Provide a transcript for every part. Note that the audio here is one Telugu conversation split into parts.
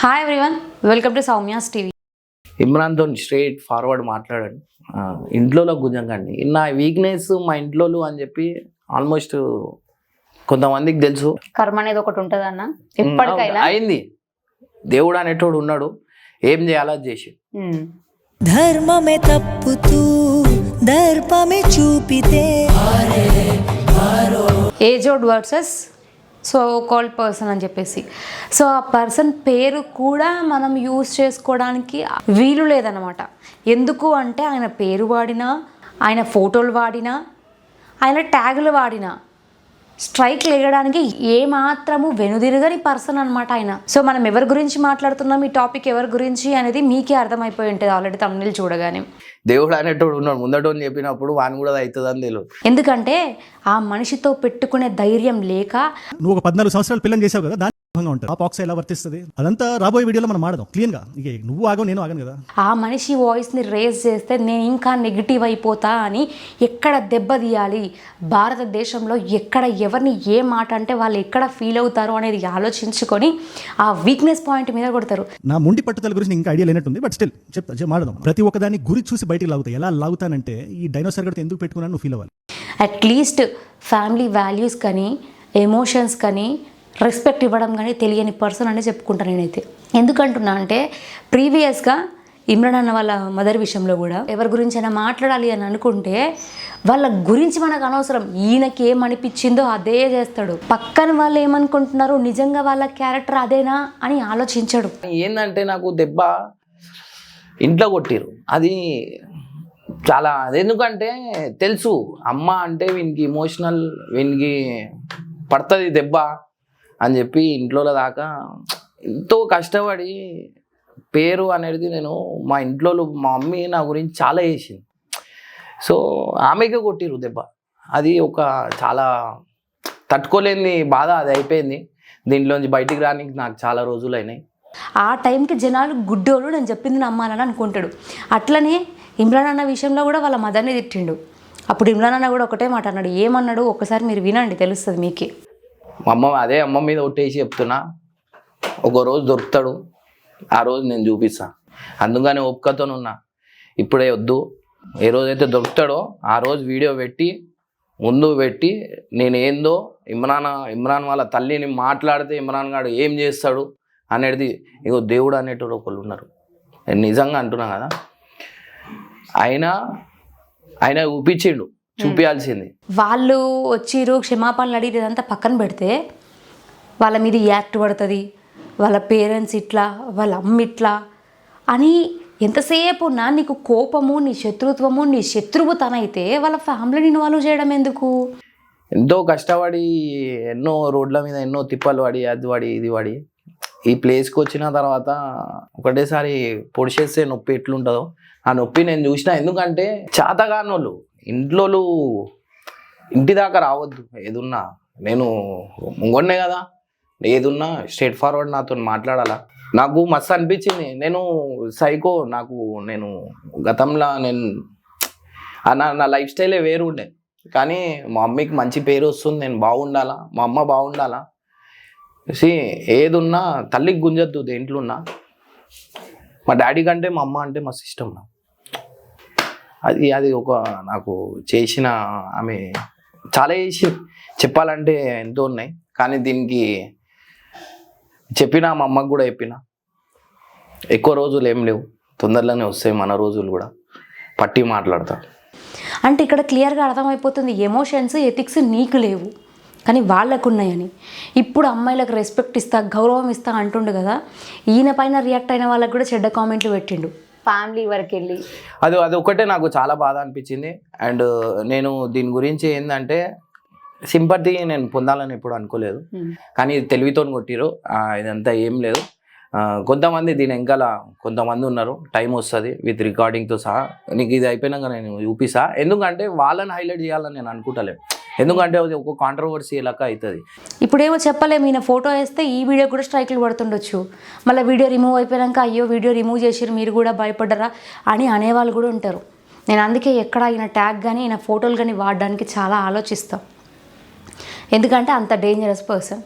Hi everyone, welcome to Soumya's TV. ఇమ్రాన్తో స్ట్రైట్ ఫార్వర్డ్ మాట్లాడండి, ఇంట్లోలో గుంజంకండి. నా వీక్నెస్ మా ఇంట్లోలు అని చెప్పి ఆల్మోస్ట్ కొంతమందికి తెలుసు. కర్మ అనేది ఒకటి ఉంటుంది అన్న, ఎప్పటికైనా అయింది. దేవుడు అనేటోడు ఉన్నాడు, ఏం చేయాలో అది చేసి. ధర్మమే తప్పుతూ దర్పమే చూపితే ఏజోడ్ వర్సెస్ సో కాల్డ్ పర్సన్ అని చెప్పేసి, సో ఆ పర్సన్ పేరు కూడా మనం యూజ్ చేసుకోవడానికి వీలు లేదనమాట. ఎందుకు అంటే ఆయన పేరు వాడినా, ఆయన ఫోటోలు వాడినా, ఆయన ట్యాగులు వాడినా స్ట్రైక్ లేయడానికి ఏమాత్రము వెనుదిరగని పర్సన్ అనమాట ఆయన. సో మనం ఎవరి గురించి మాట్లాడుతున్నాం, ఈ టాపిక్ ఎవరి గురించి అనేది మీకే అర్థమైపోయి ఉంటుంది ఆల్రెడీ తమిళ చూడగానే. దేవుడు అనేటోడు ఉన్నాడు, ముందటోని చెప్పినప్పుడు వాని కూడా అవుతుందని తెలియదు. ఎందుకంటే ఆ మనిషితో పెట్టుకునే ధైర్యం లేక. నువ్వు ఒక 14 సంవత్సరాలు పిల్లని చేసావు కదా, దాని ఉంటుంది ఆ పాక్స్ ఎలా వర్తిస్తుంది అదంతా రాబోయే వీడియోలో మనం మాడదాం క్లీన్గా. ఇక నువ్వు ఆగవు, నేను ఆగను కదా. ఆ మనిషి వాయిస్ని రేస్ చేస్తే నేను ఇంకా నెగిటివ్ అయిపోతా అని ఎక్కడ దెబ్బతీయాలి, భారతదేశంలో ఎక్కడ ఎవరిని ఏ మాట అంటే వాళ్ళు ఎక్కడ ఫీల్ అవుతారు అనేది ఆలోచించుకొని ఆ వీక్నెస్ పాయింట్ మీద కొడతారు. నా ముండి పట్టుదల గురించి ఇంకా ఐడియా లేనట్టుంది, బట్ స్టిల్ చెప్తా మాడదాం. ప్రతి ఒక్కదాన్ని గురి చూసి బయటికి లాగుతాయి. ఎలా లాగుతానంటే ఈ డైనోసార్ గడితే ఎందుకు పెట్టుకున్నాను నువ్వు ఫీల్ అవ్వాలి. అట్లీస్ట్ ఫ్యామిలీ వాల్యూస్ కానీ ఎమోషన్స్ కానీ రెస్పెక్ట్ ఇవ్వడం కానీ తెలియని పర్సన్ అని చెప్పుకుంటాను నేనైతే. ఎందుకంటున్నా అంటే ప్రీవియస్గా ఇమ్రాన్ అన్న వాళ్ళ మదర్ విషయంలో కూడా ఎవరి గురించి అయినా మాట్లాడాలి అని అనుకుంటే వాళ్ళ గురించి మనకు అనవసరం, ఈయనకి ఏమనిపించిందో అదే చేస్తాడు. పక్కన వాళ్ళు ఏమనుకుంటున్నారు, నిజంగా వాళ్ళ క్యారెక్టర్ అదేనా అని ఆలోచించడు. ఏంటంటే నాకు దెబ్బ ఇంట్లో కొట్టిరు, అది చాలా. ఎందుకంటే తెలుసు అమ్మ అంటే వీనికి ఇమోషనల్, వీనికి పడుతుంది దెబ్బ అని చెప్పి ఇంట్లో దాకా ఎంతో కష్టపడి పేరు అనేది నేను మా ఇంట్లో మా మమ్మీ నా గురించి చాలా చేసింది. సో ఆమెకే కొట్టిరు దెబ్బ. అది ఒక చాలా తట్టుకోలేని బాధ, అది అయిపోయింది. దీంట్లోంచి బయటికి రానికి నాకు చాలా రోజులు అయినాయి. ఆ టైంకి జనాలు గుడ్డోళ్ళు నేను చెప్పింది నమ్మాలని అనుకుంటాడు. అట్లనే ఇమ్రాన్ అన్న విషయంలో కూడా వాళ్ళ మదర్ని తిట్టిండు. అప్పుడు ఇమ్రాన్ అన్న కూడా ఒకటే మాట అన్నాడు. ఏమన్నాడు ఒక్కసారి మీరు వినండి, తెలుస్తుంది మీకే. అమ్మ మీద ఒట్టేసి చెప్తున్నా, ఒక రోజు దొరుకుతాడు, ఆ రోజు నేను చూపిస్తా. అందుకని ఒప్పుకతోనున్నా. ఇప్పుడే వద్దు, ఏ రోజైతే దొరుకుతాడో ఆ రోజు వీడియో పెట్టి ముందు పెట్టి నేను ఏందో ఇమ్రాన్ వాళ్ళ తల్లిని మాట్లాడితే ఇమ్రాన్ గారు ఏం చేస్తాడు అనేది. ఇగో దేవుడు అనేటోడు ఒకళ్ళు ఉన్నారు, నేను నిజంగా అంటున్నా కదా. ఆయన చూపించిండు, చూపించాల్సింది. వాళ్ళు వచ్చిరు క్షమాపణలు అడిగి ఇదంతా పక్కన పెడితే వాళ్ళ మీద యాక్ట్ పడుతుంది, వాళ్ళ పేరెంట్స్ ఇట్లా, వాళ్ళ అమ్మ ఇట్లా అని ఎంతసేపు ఉన్నా నీకు కోపము, నీ శత్రుత్వము, నీ శత్రువు తనైతే వాళ్ళ ఫ్యామిలీని ఇన్వాల్వ్ చేయడం ఎందుకు? ఎంతో కష్టపడి ఎన్నో రోడ్ల మీద ఎన్నో తిప్పలు పడి అది పడి ఇది పడి ఈ ప్లేస్కి వచ్చిన తర్వాత ఒకటేసారి పొడిచేస్తే నొప్పి ఎట్లుంటుందో ఆ నొప్పి నేను చూసిన. ఎందుకంటే చేతగానోళ్ళు ఇంట్లో ఇంటి దాకా రావద్దు. ఏదున్నా నేను ముంగొన్నే కదా, ఏదున్నా స్ట్రేట్ ఫార్వర్డ్ నాతో మాట్లాడాలా. నాకు మస్తు అనిపించింది. నేను సైకో, నేను గతంలో నా లైఫ్ స్టైలే వేరు ఉండే. కానీ మా మమ్మీకి మంచి పేరు వస్తుంది, నేను బాగుండాలా, మా అమ్మ బాగుండాలా. ఏదున్నా తల్లికి గుంజద్దు దేంట్లో ఉన్నా. మా డాడీ కంటే మా అమ్మ అంటే మస్తు ఇష్టం నాకు. అది ఒక నాకు చేసిన ఆమె చాలా చేసి చెప్పాలంటే ఎంతో ఉన్నాయి. కానీ దీనికి చెప్పినా మా అమ్మకు కూడా చెప్పిన, ఎక్కువ రోజులు ఏం లేవు, తొందరలోనే వస్తాయి మన రోజులు కూడా, పట్టి మాట్లాడతా. అంటే ఇక్కడ క్లియర్గా అర్థమైపోతుంది ఎమోషన్స్, ఎథిక్స్ నీకు లేవు కానీ వాళ్ళకు ఉన్నాయని. ఇప్పుడు అమ్మాయిలకు రెస్పెక్ట్ ఇస్తా, గౌరవం ఇస్తా అంటుండు కదా, ఈయన పైన రియాక్ట్ అయిన వాళ్ళకు కూడా చెడ్డ కామెంట్లు పెట్టిండు ఫ్యామిలీ వరకు వెళ్ళి. అది ఒకటే నాకు చాలా బాధ అనిపించింది. అండ్ నేను దీని గురించి ఏంటంటే సింపతి నేను పొందాలని ఎప్పుడు అనుకోలేదు, కానీ తెలివితో కొట్టిరు. ఇదంతా ఏం లేదు. కొంతమంది దీని వెనకాల కొంతమంది ఉన్నారు, టైం వస్తుంది విత్ రికార్డింగ్తో సహా. నీకు ఇది అయిపోయినాక నేను చూపిస్తా. ఎందుకంటే వాళ్ళని హైలైట్ చేయాలని నేను అనుకుంటలేను, ఎందుకంటే అది ఒక కాంట్రవర్సీ లెక్క అవుతుంది. ఇప్పుడేమో చెప్పలేము, ఈయన ఫోటో వేస్తే ఈ వీడియో కూడా స్ట్రైక్లు పడుతుండొచ్చు. మళ్ళీ వీడియో రిమూవ్ అయిపోయాక అయ్యో వీడియో రిమూవ్ చేసిరు మీరు కూడా భయపడ్డరా అని అనేవాళ్ళు కూడా ఉంటారు. నేను అందుకే ఎక్కడ ఈయన ట్యాగ్ కానీ ఈయన ఫోటోలు కానీ వాడడానికి చాలా ఆలోచిస్తాం. ఎందుకంటే అంత డేంజరస్ పర్సన్.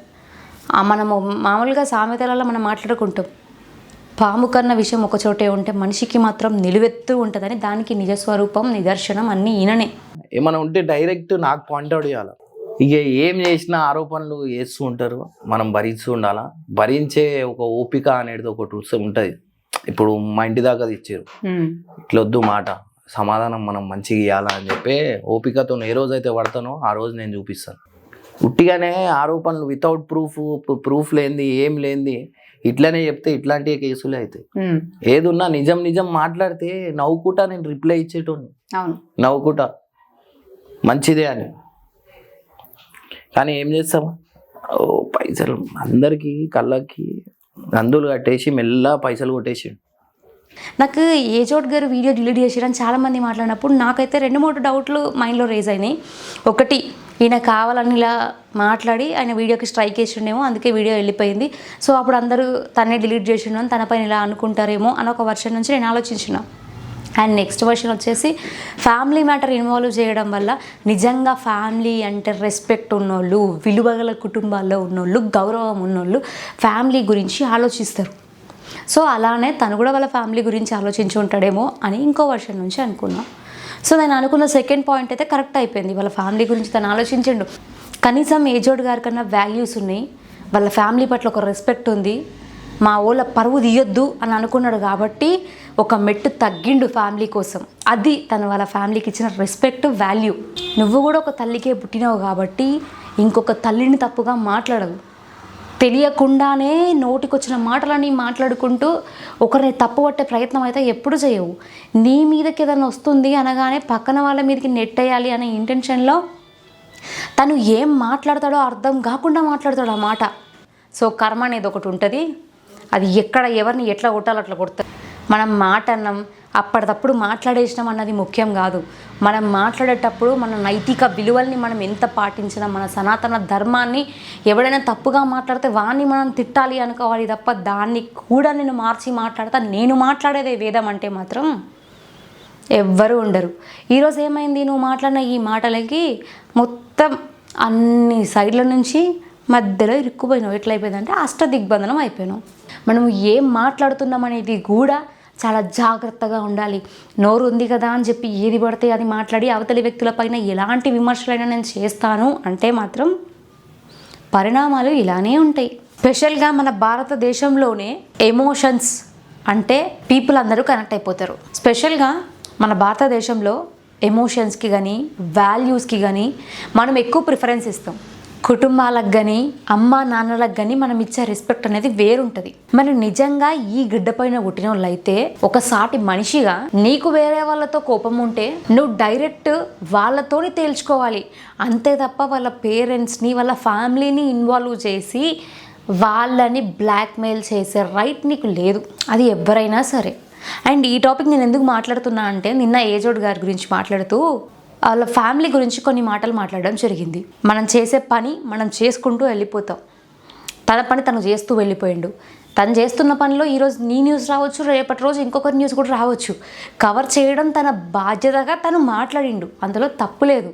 మనము మామూలుగా సామెతలలో మనం మాట్లాడుకుంటాం, పాము కన్న విషయం ఒక చోటే ఉంటే మనిషికి మాత్రం నిలువెత్తు ఉంటుందని దానికి నిజస్వరూపం నిదర్శనం అన్నీ ఈయననే. ఏమైనా ఉంటే డైరెక్ట్ నాకు పాయింట్అవుట్ చేయాలి. ఇక ఏం చేసినా ఆరోపణలు చేస్తూ ఉంటారు, మనం భరిస్తూ ఉండాలా. భరించే ఒక ఓపిక అనేది ఒకటి ఉంటుంది. ఇప్పుడు మా ఇంటి దాకా ఇచ్చారు, ఇట్లా వద్దు మాట సమాధానం మనం మంచిగా ఇవ్వాలా అని చెప్పి ఓపికతో ఏ రోజు అయితే పడతానో ఆ రోజు నేను చూపిస్తాను. ఉట్టిగానే ఆరోపణలు వితౌట్ ప్రూఫ్ లేనిది ఏం లేనిది ఇట్లనే చెప్తే ఇట్లాంటి కేసులే అవుతాయి. ఏదున్నా నిజం నిజం మాట్లాడితే నవ్వుకుంటా నేను రిప్లై ఇచ్చేటోని, నవ్వుకుంటా మంచిదే అని. కానీ ఏం చేస్తాం, పైసలు అందరికీ కళ్ళకి అందులు కట్టేసి మెల్ల పైసలు కొట్టేసి. నాకు ఏజోడ్ గారు వీడియో డిలీట్ చేసారని చాలామంది మాట్లాడినప్పుడు నాకైతే 2-3 డౌట్లు మైండ్లో రేజ్ అయినాయి. ఒకటి, ఈయన కావాలని ఇలా మాట్లాడి ఆయన వీడియోకి స్ట్రైక్ వేసిండేమో, అందుకే వీడియో వెళ్ళిపోయింది. సో అప్పుడు అందరూ తనే డిలీట్ చేసిండు అని తనపైన ఇలా అనుకుంటారేమో అని ఒక వర్షన్ నుంచి నేను ఆలోచించిన. అండ్ నెక్స్ట్ వర్షన్ వచ్చేసి ఫ్యామిలీ మ్యాటర్ ఇన్వాల్వ్ చేయడం వల్ల నిజంగా ఫ్యామిలీ అంటే రెస్పెక్ట్ ఉన్నోళ్ళు, విలువగల కుటుంబాల్లో ఉన్నోళ్ళు, గౌరవం ఉన్నోళ్ళు ఫ్యామిలీ గురించి ఆలోచిస్తారు. సో అలానే తను కూడా వాళ్ళ ఫ్యామిలీ గురించి ఆలోచించి ఉంటాడేమో అని ఇంకో వర్షన్ నుంచి అనుకున్నా. సో నేను అనుకున్న సెకండ్ పాయింట్ అయితే కరెక్ట్ అయిపోయింది. వాళ్ళ ఫ్యామిలీ గురించి తను ఆలోచించిండు. కనీసం ఏజోడ్ గారి కన్నా వాల్యూస్ ఉన్నాయి, వాళ్ళ ఫ్యామిలీ పట్ల ఒక రెస్పెక్ట్ ఉంది, మా ఊళ్ళ పరువు తీయొద్దు అని అనుకున్నాడు కాబట్టి ఒక మెట్టు తగ్గిండు ఫ్యామిలీ కోసం. అది తను వాళ్ళ ఫ్యామిలీకి ఇచ్చిన రెస్పెక్ట్, వాల్యూ. నువ్వు కూడా ఒక తల్లికే పుట్టినావు కాబట్టి ఇంకొక తల్లిని తప్పుగా మాట్లాడవు. తెలియకుండానే నోటికొచ్చిన మాటలని మాట్లాడుకుంటూ ఒకరిని తప్పుపట్టే ప్రయత్నం అయితే ఎప్పుడు చేయవు. నీ మీదకి ఏదైనా వస్తుంది అనగానే పక్కన వాళ్ళ మీదకి నెట్టేయాలి అనే ఇంటెన్షన్లో తను ఏం మాట్లాడతాడో అర్థం కాకుండా మాట్లాడతాడు ఆ మాట. సో కర్మ అనేది ఒకటి ఉంటుంది, అది ఎక్కడ ఎవరిని ఎట్లా కొట్టాలో అట్లా కొడతారు. మనం మాట అన్నాం, అప్పటిదప్పుడు మాట్లాడేసినాం అన్నది ముఖ్యం కాదు. మనం మాట్లాడేటప్పుడు మన నైతిక విలువల్ని మనం ఎంత పాటించినా, మన సనాతన ధర్మాన్ని ఎవడైనా తప్పుగా మాట్లాడితే వాడిని మనం తిట్టాలి అనుకోవాలి తప్ప దాన్ని కూడా నేను మార్చి మాట్లాడతా, నేను మాట్లాడేదే వేదం అంటే మాత్రం ఎవ్వరూ ఉండరు. ఈరోజు ఏమైంది, నువ్వు మాట్లాడిన ఈ మాటలకి మొత్తం అన్ని సైడ్ల నుంచి మధ్యలో ఇరుక్కుపోయినావు. ఎట్లయిపోయిందంటే అష్టదిగ్బంధనం అయిపోయినావు. మనం ఏం మాట్లాడుతున్నాం అనేది కూడా చాలా జాగ్రత్తగా ఉండాలి. నోరు ఉంది కదా అని చెప్పి ఏది పడితే అది మాట్లాడి అవతలి వ్యక్తులపైన ఎలాంటి విమర్శలైనా నేను చేస్తాను అంటే మాత్రం పరిణామాలు ఇలానే ఉంటాయి. స్పెషల్గా మన భారతదేశంలోనే ఎమోషన్స్ అంటే పీపుల్ అందరూ కనెక్ట్ అయిపోతారు. స్పెషల్గా మన భారతదేశంలో ఎమోషన్స్కి కానీ వాల్యూస్కి కానీ మనం ఎక్కువ ప్రిఫరెన్స్ ఇస్తాం. కుటుంబాలకు కానీ అమ్మా నాన్నలకు కానీ మనం ఇచ్చే రెస్పెక్ట్ అనేది వేరుంటుంది. మరి నిజంగా ఈ గిడ్డపైన పుట్టిన వాళ్ళు అయితే ఒక సాటి మనిషిగా నీకు వేరే వాళ్ళతో కోపం ఉంటే నువ్వు డైరెక్ట్ వాళ్ళతోని తేల్చుకోవాలి. అంతే తప్ప వాళ్ళ పేరెంట్స్ని వాళ్ళ ఫ్యామిలీని ఇన్వాల్వ్ చేసి వాళ్ళని బ్లాక్మెయిల్ చేసే రైట్ నీకు లేదు, అది ఎవరైనా సరే. అండ్ ఈ టాపిక్ నేను ఎందుకు మాట్లాడుతున్నా అంటే నిన్న ఏజోడ్ గారి గురించి మాట్లాడుతూ వాళ్ళ ఫ్యామిలీ గురించి కొన్ని మాటలు మాట్లాడడం జరిగింది. మనం చేసే పని మనం చేసుకుంటూ వెళ్ళిపోతాం, తన పని తను చేస్తూ వెళ్ళిపోయిండు. తను చేస్తున్న పనిలో ఈరోజు నీ న్యూస్ రావచ్చు, రేపటి రోజు ఇంకొకరి న్యూస్ కూడా రావచ్చు. కవర్ చేయడం తన బాధ్యతగా తను మాట్లాడిండు, అందులో తప్పు లేదు.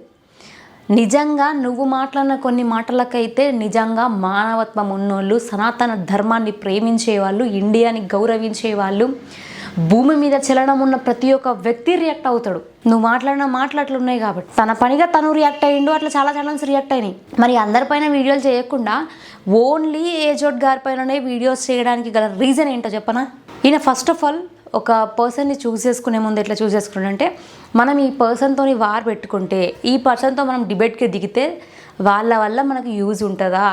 నిజంగా నువ్వు మాట్లాడిన కొన్ని మాటలకైతే నిజంగా మానవత్వం ఉన్నోళ్ళు, సనాతన ధర్మాన్ని ప్రేమించేవాళ్ళు, ఇండియాని గౌరవించేవాళ్ళు, భూమి మీద చలనం ఉన్న ప్రతి ఒక్క వ్యక్తి రియాక్ట్ అవుతాడు. నువ్వు మాట్లాడిన మాటలు అట్లా ఉన్నాయి కాబట్టి తన పనిగా తను రియాక్ట్ అయ్యిండు, అట్లా చాలా ఛానల్స్ రియాక్ట్ అయినాయి. మరి అందరిపైన వీడియోలు చేయకుండా ఓన్లీ ఏజోడ్ గారిపైననే వీడియోస్ చేయడానికి గల రీజన్ ఏంటో చెప్పనా? ఈయన ఫస్ట్ ఆఫ్ ఆల్ ఒక పర్సన్ని చూస్ చేసుకునే ముందు ఎట్లా చూస్ చేసుకున్నాడంటే, మనం ఈ పర్సన్తో వార్ పెట్టుకుంటే, ఈ పర్సన్తో మనం డిబేట్కి దిగితే వాళ్ళ వల్ల మనకి యూజ్ ఉంటుందా,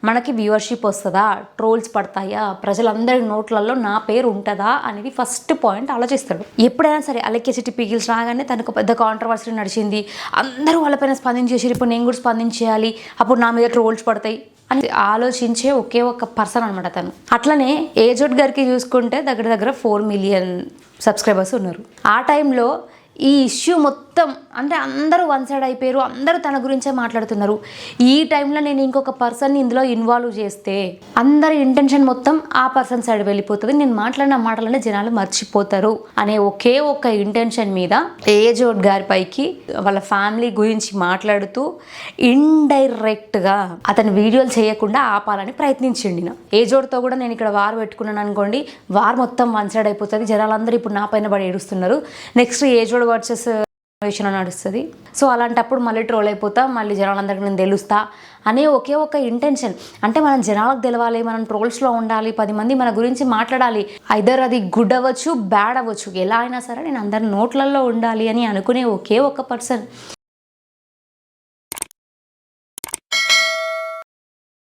మనకి వ్యూవర్షిప్ వస్తుందా, ట్రోల్స్ పడతాయా, ప్రజలందరి నోట్లలో నా పేరు ఉంటుందా అనేది ఫస్ట్ పాయింట్ ఆలోచిస్తాడు. ఎప్పుడైనా సరే అలెక్కేసిటీ పీకిల్స్ రాగానే తనకు పెద్ద కాంట్రవర్సీ నడిచింది, అందరూ వాళ్ళపైన స్పందించేసి ఇప్పుడు నేను కూడా స్పందించేయాలి, అప్పుడు నా మీద ట్రోల్స్ పడతాయి అని ఆలోచించే ఒకే ఒక పర్సన్ అనమాట తను. అట్లనే ఏజోడ్ గారికి చూసుకుంటే దగ్గర దగ్గర 4 మిలియన్ సబ్స్క్రైబర్స్ ఉన్నారు. ఆ టైంలో ఈ ఇష్యూ మొత్తం అంటే అందరూ వన్ సైడ్ అయిపోయారు, అందరూ తన గురించే మాట్లాడుతున్నారు. ఈ టైంలో నేను ఇంకొక పర్సన్ని ఇందులో ఇన్వాల్వ్ చేస్తే అందరి ఇంటెన్షన్ మొత్తం ఆ పర్సన్ సైడ్ వెళ్ళిపోతుంది, నేను మాట్లాడిన మాటలనే జనాలు మర్చిపోతారు అనే ఒకే ఒక్క ఇంటెన్షన్ మీద ఏజోడ్ గారి పైకి వాళ్ళ ఫ్యామిలీ గురించి మాట్లాడుతూ ఇండైరెక్ట్గా అతని వీడియోలు చేయకుండా ఆపాలని ప్రయత్నించిండి. ఏజోడ్తో కూడా నేను ఇక్కడ వార్ పెట్టుకున్నాను అనుకోండి, వార్ మొత్తం వన్ సైడ్ అయిపోతుంది, జనాలందరూ ఇప్పుడు నా పైన పడి ఏడుస్తున్నారు, నెక్స్ట్ ఏజోడ్ వర్సెస్ విషయం నడుస్తుంది. సో అలాంటప్పుడు మళ్ళీ ట్రోల్ అయిపోతా, మళ్ళీ జనాలందరికీ నేను తెలుస్తా అనే ఒకే ఒక ఇంటెన్షన్. అంటే మనం జనాలకు తెలవాలి, మనం ట్రోల్స్లో ఉండాలి, 10 మంది మన గురించి మాట్లాడాలి, ఐదర్ అది గుడ్ అవ్వచ్చు బ్యాడ్ అవ్వచ్చు, ఎలా అయినా సరే నేను అందరి నోట్లలో ఉండాలి అని అనుకునే ఒకే ఒక పర్సన్